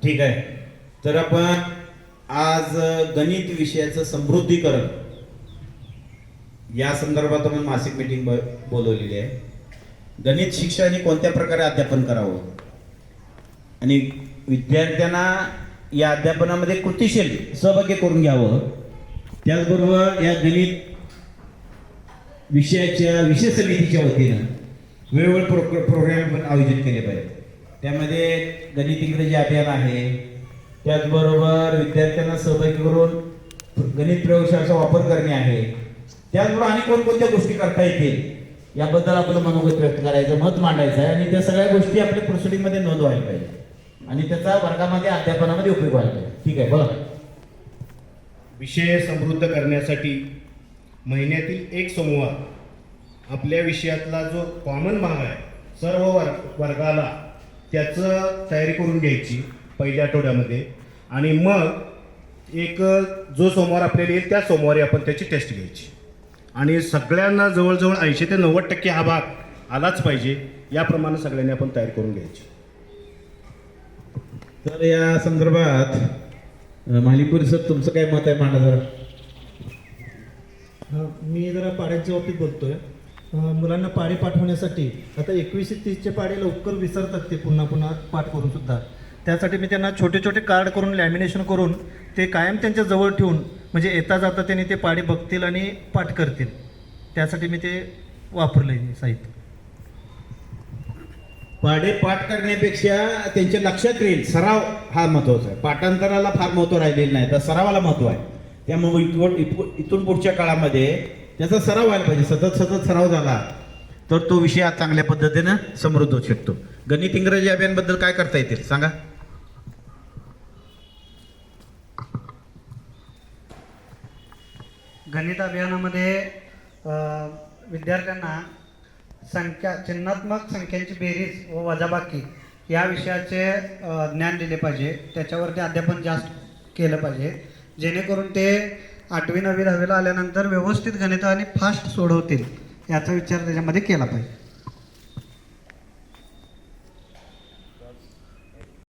ठीक आहे. तर आपण आज गणित विषयाचं समृद्धीकरण या संदर्भात आपण मासिक मीटिंग बोलवलेली आहे. गणित शिक्षकांनी कोणत्या प्रकारे अध्यापन करावं आणि विद्यार्थ्यांना या अध्यापनामध्ये कृतीशील सहभागी करून घ्यावं. त्याचबरोबर या गणित विषयाच्या विषय समितीच्या वतीनं वेळोवेळी प्रोग्राम पण आयोजित केले पाहिजेत. त्यामध्ये गणित इंग्रजी अभियान आहे. त्याचबरोबर विद्यार्थ्यांना सहभागी करून गणित प्रयोगशाळेचा वापर करणे आहे. त्याचबरोबर आणि कोणकोणत्या गोष्टी करता येतील याबद्दल आपलं मनोगत व्यक्त करायचं, मत मांडायचं आहे आणि त्या सगळ्या गोष्टी आपल्या प्रोसिडिंगमध्ये नोंद व्हायला पाहिजे आणि त्याचा वर्गामध्ये अध्यापनामध्ये उपयोग व्हायला पाहिजे. ठीक आहे, बोला. विषय समृद्ध करण्यासाठी महिन्यातील एक सोमवार आपल्या विषयातला जो कॉमन भाग आहे सर्व वर्गाला त्याचं तयारी करून घ्यायची पहिल्या आठवड्यामध्ये आणि मग एक जो सोमवार आपल्याला येईल त्या सोमवारी आपण त्याची टेस्ट घ्यायची आणि सगळ्यांना जवळजवळ 80 ते 90% हा भाग आलाच पाहिजे. याप्रमाणे सगळ्यांनी आपण तयारी करून घ्यायची. तर या संदर्भात मालिकपुरी सर तुमचं काय मत आहे मांडा जरा. मी जरा पाड्यांच्या बाबतीत बोलतोय. मुलांना पाढे पाठवण्यासाठी आता 21 ते 30चे पाढे लवकर विसरतात ते पुन्हा पुन्हा पाठ करून सुद्धा. त्यासाठी मी त्यांना छोटे छोटे कार्ड करून लॅमिनेशन करून ते कायम त्यांच्या जवळ ठेवून म्हणजे येता जाता त्यांनी ते पाढे बघतील आणि पाठ करतील. त्यासाठी मी ते वापरलं आहे साहित्य. पाढे पाठ करण्यापेक्षा त्यांच्या लक्षात राहील सराव हा महत्त्वाचा आहे. पाठांतराला फार महत्त्व राहिलेलं नाही, तर सरावाला महत्त्व आहे. त्यामुळे इथून पुढच्या काळामध्ये त्याचा सराव व्हायला पाहिजे. सतत सराव झाला तर तो विषय आज चांगल्या पद्धतीनं समृद्ध होऊ शकतो. गणित इंग्रजी अभियानबद्दल काय करता येतील सांगा. गणित अभियानामध्ये विद्यार्थ्यांना चिन्हात्मक संख्यांची बेरीज व वजाबाकी या विषयाचे ज्ञान दिले पाहिजे. त्याच्यावरती अध्यापन जास्त केलं पाहिजे जेणेकरून ते 8वी 9वी 10वीला आल्यानंतर व्यवस्थित गणित आणि फास्ट सोडवतील याचा विचार त्याच्यामध्ये केला पाहिजे.